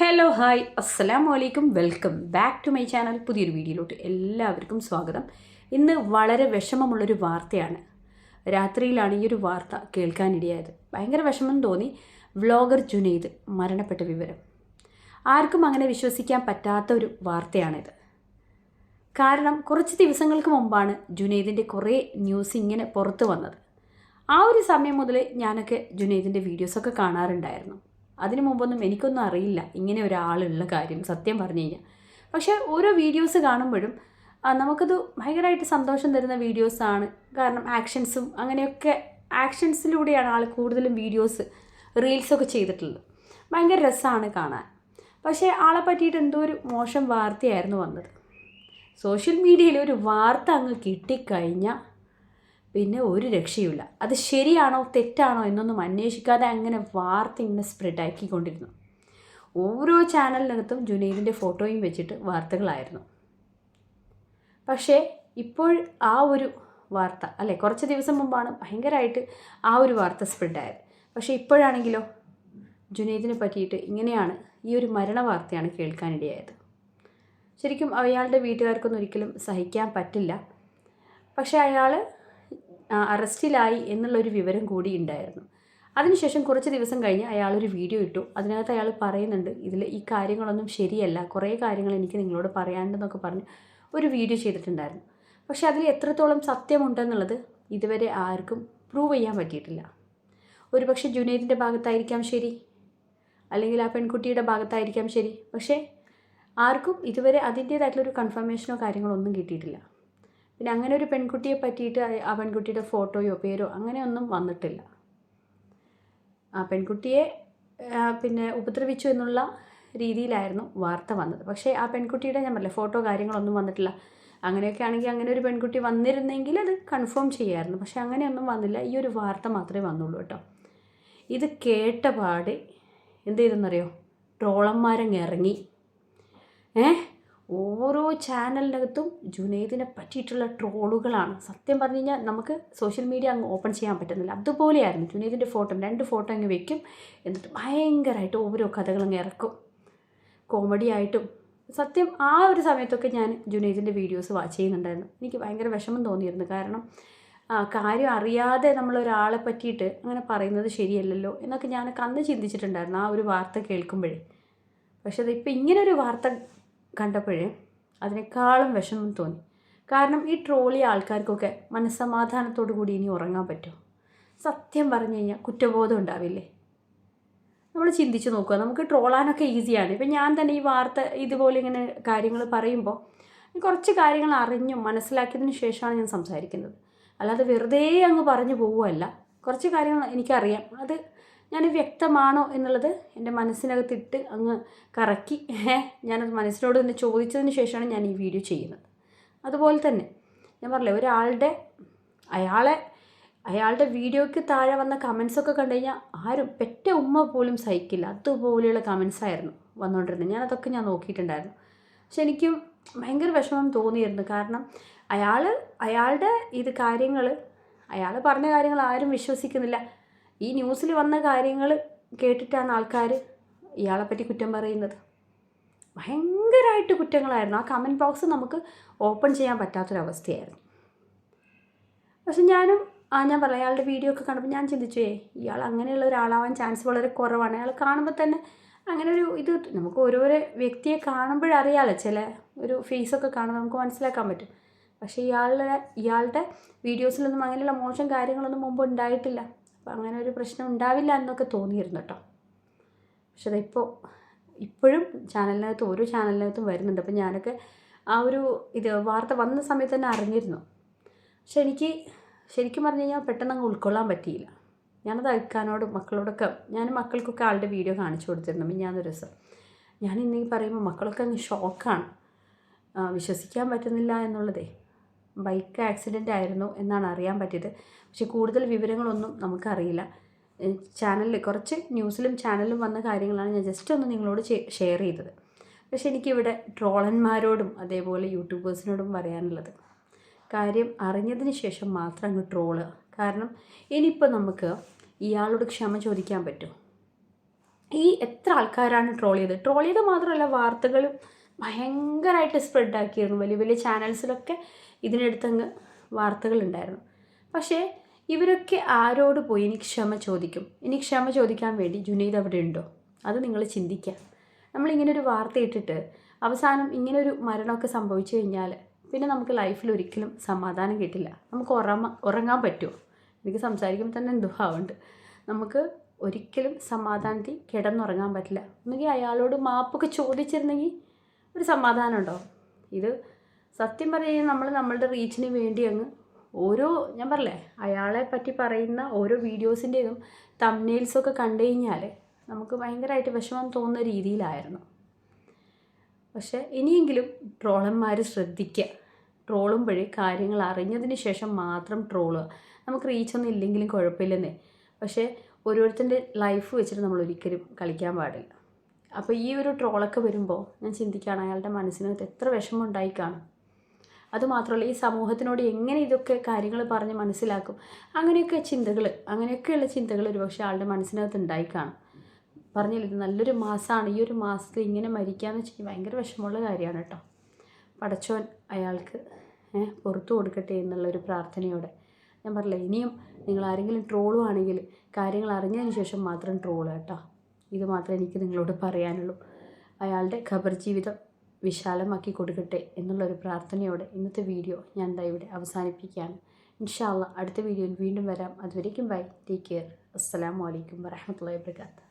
Hello hi അസ്സലാമു അലൈക്കും welcome back to my channel. പുതിയൊരു വീഡിയോയിലോട്ട് എല്ലാവർക്കും സ്വാഗതം. ഇന്ന് വളരെ വിഷമമുള്ളൊരു വാർത്തയാണ്. രാത്രിയിലാണ് ഈ ഒരു വാർത്ത കേൾക്കാനിടയായത്. ഭയങ്കര വിഷമം തോന്നി. വ്ളോഗർ ജുനൈദ് മരണപ്പെട്ട വിവരം ആർക്കും അങ്ങനെ വിശ്വസിക്കാൻ പറ്റാത്ത ഒരു വാർത്തയാണിത്. കാരണം കുറച്ച് ദിവസങ്ങൾക്ക് മുമ്പാണ് ജുനൈദിൻ്റെ കുറേ ന്യൂസ് ഇങ്ങനെ പുറത്തു വന്നത്. ആ ഒരു സമയം മുതൽ ഞാനൊക്കെ ജുനൈദിൻ്റെ വീഡിയോസൊക്കെ കാണാറുണ്ടായിരുന്നു. അതിനു മുമ്പൊന്നും എനിക്കൊന്നും അറിയില്ല ഇങ്ങനെ ഒരാളുള്ള കാര്യം, സത്യം പറഞ്ഞു കഴിഞ്ഞാൽ. പക്ഷേ ഓരോ വീഡിയോസ് കാണുമ്പോഴും നമുക്കത് ഭയങ്കരമായിട്ട് സന്തോഷം തരുന്ന വീഡിയോസാണ്. കാരണം ആക്ഷൻസും അങ്ങനെയൊക്കെ ആക്ഷൻസിലൂടെയാണ് ആൾ കൂടുതലും വീഡിയോസ് റീൽസൊക്കെ ചെയ്തിട്ടുള്ളത്. ഭയങ്കര രസമാണ് കാണാൻ. പക്ഷേ ആളെ പറ്റിയിട്ട് എന്തോ ഒരു മോശം വാർത്തയായിരുന്നു വന്നത്. സോഷ്യൽ മീഡിയയിൽ ഒരു വാർത്ത അങ്ങ് കിട്ടിക്കഴിഞ്ഞാൽ പിന്നെ ഒരു രക്ഷയുമില്ല. അത് ശരിയാണോ തെറ്റാണോ എന്നൊന്നും അന്വേഷിക്കാതെ അങ്ങനെ വാർത്ത ഇങ്ങനെ സ്പ്രെഡാക്കിക്കൊണ്ടിരുന്നു. ഓരോ ചാനലിനകത്തും ജുനൈദിൻ്റെ ഫോട്ടോയും വെച്ചിട്ട് വാർത്തകളായിരുന്നു. പക്ഷേ ഇപ്പോൾ ആ ഒരു വാർത്ത കുറച്ച് ദിവസം മുമ്പാണ് ഭയങ്കരമായിട്ട് ആ ഒരു വാർത്ത സ്പ്രെഡായത്. പക്ഷേ ഇപ്പോഴാണെങ്കിലോ ജുനൈദിനെ പറ്റിയിട്ട് ഇങ്ങനെയാണ്, ഈ ഒരു മരണ വാർത്തയാണ് കേൾക്കാനിടയായത്. ശരിക്കും അയാളുടെ വീട്ടുകാർക്കൊന്നും ഒരിക്കലും സഹിക്കാൻ പറ്റില്ല. പക്ഷേ അയാൾ അറസ്റ്റിലായി എന്നുള്ളൊരു വിവരം കൂടി ഉണ്ടായിരുന്നു. അതിനുശേഷം കുറച്ച് ദിവസം കഴിഞ്ഞ് അയാളൊരു വീഡിയോ ഇട്ടു. അതിനകത്ത് അയാൾ പറയുന്നുണ്ട്, ഇതിൽ ഈ കാര്യങ്ങളൊന്നും ശരിയല്ല, കുറേ കാര്യങ്ങൾ എനിക്ക് നിങ്ങളോട് പറയാനുണ്ടെന്നൊക്കെ പറഞ്ഞ് ഒരു വീഡിയോ ചെയ്തിട്ടുണ്ടായിരുന്നു. പക്ഷേ അതിൽ എത്രത്തോളം സത്യമുണ്ടെന്നുള്ളത് ഇതുവരെ ആർക്കും പ്രൂവ് ചെയ്യാൻ പറ്റിയിട്ടില്ല. ഒരുപക്ഷെ ജുനൈദിൻ്റെ ഭാഗത്തായിരിക്കാം ശരി, അല്ലെങ്കിൽ ആ പെൺകുട്ടിയുടെ ഭാഗത്തായിരിക്കാം ശരി. പക്ഷേ ആർക്കും ഇതുവരെ അതിൻ്റേതായിട്ടുള്ളൊരു കൺഫർമേഷനോ കാര്യങ്ങളോ ഒന്നും കിട്ടിയിട്ടില്ല. പിന്നെ അങ്ങനെ ഒരു പെൺകുട്ടിയെ പറ്റിയിട്ട് ആ പെൺകുട്ടിയുടെ ഫോട്ടോയോ പേരോ അങ്ങനെയൊന്നും വന്നിട്ടില്ല. ആ പെൺകുട്ടിയെ ഉപദ്രവിച്ചു എന്നുള്ള രീതിയിലായിരുന്നു വാർത്ത വന്നത്. പക്ഷേ ആ പെൺകുട്ടിയുടെ ഞാൻ പറഞ്ഞില്ല ഫോട്ടോ കാര്യങ്ങളൊന്നും വന്നിട്ടില്ല. അങ്ങനെയൊക്കെ ആണെങ്കിൽ അങ്ങനെ ഒരു പെൺകുട്ടി വന്നിരുന്നെങ്കിൽ അത് കൺഫേം ചെയ്യാമായിരുന്നു. പക്ഷേ അങ്ങനെയൊന്നും വന്നില്ല. ഈ ഒരു വാർത്ത മാത്രമേ വന്നുള്ളൂ കേട്ടോ. ഇത് കേട്ട പാടെ എന്ത് ചെയ്തെന്നറിയോ, ട്രോളന്മാരങ്ങ് ഇറങ്ങി. ഓരോ ചാനലിനകത്തും ജുനൈദിനെ പറ്റിയിട്ടുള്ള ട്രോളുകളാണ്. സത്യം പറഞ്ഞു കഴിഞ്ഞാൽ നമുക്ക് സോഷ്യൽ മീഡിയ അങ്ങ് ഓപ്പൺ ചെയ്യാൻ പറ്റുന്നില്ല. അതുപോലെയായിരുന്നു. ജുനൈദിൻ്റെ ഫോട്ടോ 2 ഫോട്ടോ അങ്ങ് വെക്കും, എന്നിട്ട് ഭയങ്കരമായിട്ട് ഓരോ കഥകളങ്ങ് ഇറക്കും, കോമഡി ആയിട്ടും. സത്യം ആ ഒരു സമയത്തൊക്കെ ഞാൻ ജുനൈദിൻ്റെ വീഡിയോസ് വാച്ച് ചെയ്യുന്നുണ്ടായിരുന്നു. എനിക്ക് ഭയങ്കര വിഷമം തോന്നിയിരുന്നു. കാരണം കാര്യം അറിയാതെ നമ്മളൊരാളെ പറ്റിയിട്ട് അങ്ങനെ പറയുന്നത് ശരിയല്ലല്ലോ എന്നൊക്കെ ഞാനൊക്കെ അന്ന് ചിന്തിച്ചിട്ടുണ്ടായിരുന്നു ആ ഒരു വാർത്ത കേൾക്കുമ്പോഴേ. പക്ഷേ അതിപ്പോൾ ഇങ്ങനൊരു വാർത്ത കണ്ടപ്പോഴേ അതിനേക്കാളും വിഷമം തോന്നി. കാരണം ഈ ട്രോളിയ ആൾക്കാർക്കൊക്കെ മനസ്സമാധാനത്തോടു കൂടി ഇനി ഉറങ്ങാൻ പറ്റുമോ? സത്യം പറഞ്ഞു കഴിഞ്ഞാൽ കുറ്റബോധം ഉണ്ടാവില്ലേ? നമ്മൾ ചിന്തിച്ച് നോക്കുക. നമുക്ക് ട്രോളാനൊക്കെ ഈസിയാണ്. ഇപ്പം ഞാൻ തന്നെ ഈ വാർത്ത ഇതുപോലെ ഇങ്ങനെ കാര്യങ്ങൾ പറയുമ്പോൾ കുറച്ച് കാര്യങ്ങൾ അറിഞ്ഞും മനസ്സിലാക്കിയതിന് ശേഷമാണ് ഞാൻ സംസാരിക്കുന്നത്. അല്ലാതെ വെറുതെ അങ്ങ് പറഞ്ഞു പോവുകയല്ല. കുറച്ച് കാര്യങ്ങൾ എനിക്കറിയാം. അത് ഞാൻ വ്യക്തമാണോ എന്നുള്ളത് എൻ്റെ മനസ്സിനകത്തിട്ട് അങ്ങ് കറക്കി ഞാനത് മനസ്സിനോട് തന്നെ ചോദിച്ചതിന് ശേഷമാണ് ഞാൻ ഈ വീഡിയോ ചെയ്യുന്നത്. അതുപോലെ തന്നെ ഞാൻ പറഞ്ഞില്ലേ, ഒരാളുടെ അയാളുടെ വീഡിയോയ്ക്ക് താഴെ വന്ന കമൻസൊക്കെ കണ്ടു കഴിഞ്ഞാൽ ആരും പെറ്റ ഉമ്മ പോലും സഹിക്കില്ല. അതുപോലെയുള്ള കമൻസായിരുന്നു വന്നുകൊണ്ടിരുന്നത്. ഞാനതൊക്കെ നോക്കിയിട്ടുണ്ടായിരുന്നു. പക്ഷെ എനിക്കും ഭയങ്കര വിഷമം തോന്നിയിരുന്നു. കാരണം അയാളുടെ അയാൾ പറഞ്ഞ കാര്യങ്ങൾ ആരും വിശ്വസിക്കുന്നില്ല. ഈ ന്യൂസിൽ വന്ന കാര്യങ്ങൾ കേട്ടിട്ടാണ് ആൾക്കാർ ഇയാളെപ്പറ്റി കുറ്റം പറയുന്നത്. ഭയങ്കരമായിട്ട് കുറ്റങ്ങളായിരുന്നു. ആ കമൻറ്റ് ബോക്സ് നമുക്ക് ഓപ്പൺ ചെയ്യാൻ പറ്റാത്തൊരവസ്ഥയായിരുന്നു. പക്ഷെ ഞാൻ പറയാം, അയാളുടെ വീഡിയോ ഒക്കെ കണ്ടപ്പോൾ ഞാൻ ചിന്തിച്ചു, ഇയാൾ അങ്ങനെയുള്ള ഒരാളാവാൻ ചാൻസ് വളരെ കുറവാണ്. അയാൾ കാണുമ്പോൾ തന്നെ അങ്ങനെ ഒരു നമുക്ക് ഓരോരോ വ്യക്തിയെ കാണുമ്പോഴറിയാമല്ലോ, ചില ഒരു ഫേസൊക്കെ കാണുമ്പോൾ നമുക്ക് മനസ്സിലാക്കാൻ പറ്റും. പക്ഷേ ഇയാളുടെ വീഡിയോസിലൊന്നും അങ്ങനെയുള്ള മോശം കാര്യങ്ങളൊന്നും മുമ്പ് ഉണ്ടായിട്ടില്ല. അപ്പോൾ അങ്ങനെ ഒരു പ്രശ്നം ഉണ്ടാവില്ല എന്നൊക്കെ തോന്നിയിരുന്നു കേട്ടോ. പക്ഷെ അതിപ്പോൾ ഇപ്പോഴും ഓരോ ചാനലിനകത്തും വരുന്നുണ്ട്. അപ്പോൾ ഞാനൊക്കെ ആ ഒരു വാർത്ത വന്ന സമയത്ത് തന്നെ അറിഞ്ഞിരുന്നു. പക്ഷെ എനിക്ക് ശരിക്കും പറഞ്ഞു കഴിഞ്ഞാൽ പെട്ടെന്ന് അങ്ങ് ഉൾക്കൊള്ളാൻ പറ്റിയില്ല. ഞാനത് അയക്കാനോടും മക്കൾക്കൊക്കെ ആളുടെ വീഡിയോ കാണിച്ചു കൊടുത്തിരുന്നു. ഞാനൊരു ദിവസം ഇന്നീ പറയുമ്പോൾ മക്കളൊക്കെ അങ്ങ് ഷോക്കാണ്. വിശ്വസിക്കാൻ പറ്റുന്നില്ല എന്നുള്ളതേ. ബൈക്ക് ആക്സിഡൻ്റ് ആയിരുന്നു എന്നാണ് അറിയാൻ പറ്റിയത്. പക്ഷെ കൂടുതൽ വിവരങ്ങളൊന്നും നമുക്കറിയില്ല. കുറച്ച് ന്യൂസിലും ചാനലിലും വന്ന കാര്യങ്ങളാണ് ഞാൻ ജസ്റ്റ് ഒന്ന് നിങ്ങളോട് ഷെയർ ചെയ്തത്. പക്ഷെ എനിക്കിവിടെ ട്രോളന്മാരോടും അതേപോലെ യൂട്യൂബേഴ്സിനോടും പറയാനുള്ളത്, കാര്യം അറിഞ്ഞതിന് ശേഷം മാത്രം അങ്ങ് ട്രോളുക. കാരണം ഇനിയിപ്പോൾ നമുക്ക് ഇയാളോട് ക്ഷമ ചോദിക്കാൻ പറ്റുമോ? ഈ എത്ര ആൾക്കാരാണ് ട്രോൾ ചെയ്തത് മാത്രമല്ല, വാർത്തകളും ഭയങ്കരമായിട്ട് സ്പ്രെഡാക്കിയിരുന്നു. വലിയ വലിയ ചാനൽസിലൊക്കെ ഇതിനടുത്തങ്ങ് വാർത്തകളുണ്ടായിരുന്നു. പക്ഷേ ഇവരൊക്കെ ആരോട് പോയി ഇനി ക്ഷമ ചോദിക്കും? ഇനി ക്ഷമ ചോദിക്കാൻ വേണ്ടി ജുനൈദ് അവിടെ ഉണ്ടോ? അത് നിങ്ങൾ ചിന്തിക്കുക. നമ്മളിങ്ങനൊരു വാർത്ത ഇട്ടിട്ട് അവസാനം ഇങ്ങനൊരു മരണമൊക്കെ സംഭവിച്ചു കഴിഞ്ഞാൽ പിന്നെ നമുക്ക് ലൈഫിൽ ഒരിക്കലും സമാധാനം കിട്ടില്ല. നമുക്ക് ഉറങ്ങാൻ പറ്റുമോ? എനിക്ക് സംസാരിക്കുമ്പോൾ തന്നെ എന്തോ ആവുന്നുണ്ട്. നമുക്ക് ഒരിക്കലും സമാധാനത്തിൽ കിടന്നുറങ്ങാൻ പറ്റില്ല. ഒന്നുകിൽ അയാളോട് മാപ്പൊക്കെ ചോദിച്ചിരുന്നെങ്കിൽ ഒരു സമാധാനം ഉണ്ടാവും. ഇത് സത്യം പറഞ്ഞു കഴിഞ്ഞാൽ നമ്മൾ നമ്മളുടെ റീച്ചിന് വേണ്ടി അങ്ങ് ഞാൻ പറഞ്ഞില്ലേ, അയാളെ പറ്റി പറയുന്ന ഓരോ വീഡിയോസിൻ്റെയും തംബ്നെയിൽസൊക്കെ കണ്ടു കഴിഞ്ഞാൽ നമുക്ക് ഭയങ്കരമായിട്ട് വിഷമം തോന്നുന്ന രീതിയിലായിരുന്നു. പക്ഷേ ഇനിയെങ്കിലും ട്രോളന്മാർ ശ്രദ്ധിക്കുക. ട്രോളുമ്പോഴേ കാര്യങ്ങൾ അറിഞ്ഞതിന് ശേഷം മാത്രം ട്രോളുക. നമുക്ക് റീച്ചൊന്നും ഇല്ലെങ്കിലും കുഴപ്പമില്ലെന്നേ. പക്ഷേ ഓരോരുത്തരുടെ ലൈഫ് വെച്ചിട്ട് നമ്മൾ ഒരിക്കലും കളിക്കാൻ പാടില്ല. അപ്പോൾ ഈ ഒരു ട്രോളൊക്കെ വരുമ്പോൾ ഞാൻ ചിന്തിക്കുകയാണ്, അയാളുടെ മനസ്സിനകത്ത് എത്ര വിഷമം ഉണ്ടായി കാണും. അതുമാത്രമല്ല, ഈ സമൂഹത്തിനോട് എങ്ങനെ ഇതൊക്കെ കാര്യങ്ങൾ പറഞ്ഞ് മനസ്സിലാക്കും, അങ്ങനെയൊക്കെയുള്ള ചിന്തകൾ ഒരുപക്ഷെ ആളുടെ മനസ്സിനകത്ത് ഉണ്ടായി കാണും. പറഞ്ഞില്ല, ഇത് നല്ലൊരു മാസമാണ്, ഈ ഒരു മാസത്തിൽ ഇങ്ങനെ മരിക്കാമെന്ന് വെച്ചാൽ ഭയങ്കര വിഷമമുള്ള കാര്യമാണ് കേട്ടോ. പടച്ചോൻ അയാൾക്ക് പുറത്തു കൊടുക്കട്ടെ എന്നുള്ളൊരു പ്രാർത്ഥനയോടെ ഞാൻ പറഞ്ഞില്ല, ഇനിയും നിങ്ങൾ ആരെങ്കിലും ട്രോളുവാണെങ്കിൽ കാര്യങ്ങൾ അറിഞ്ഞതിന് ശേഷം മാത്രം ട്രോള് കേട്ടോ. ഇത് മാത്രമേ എനിക്ക് നിങ്ങളോട് പറയാനുള്ളൂ. അയാളുടെ ഖബർ ജീവിതം വിശാലമാക്കി കൊടുക്കട്ടെ എന്നുള്ളൊരു പ്രാർത്ഥനയോടെ ഇന്നത്തെ വീഡിയോ ഞാൻ ഇവിടെ അവസാനിപ്പിക്കുകയാണ്. ഇൻഷാ അല്ലാഹ് അടുത്ത വീഡിയോയിൽ വീണ്ടും വരാം. അതുവരേക്കും ബൈ, ടേക്ക് കെയർ. അസ്സലാമു അലൈക്കും വറഹ്മത്തുള്ളാഹി വബറകാതുഹു.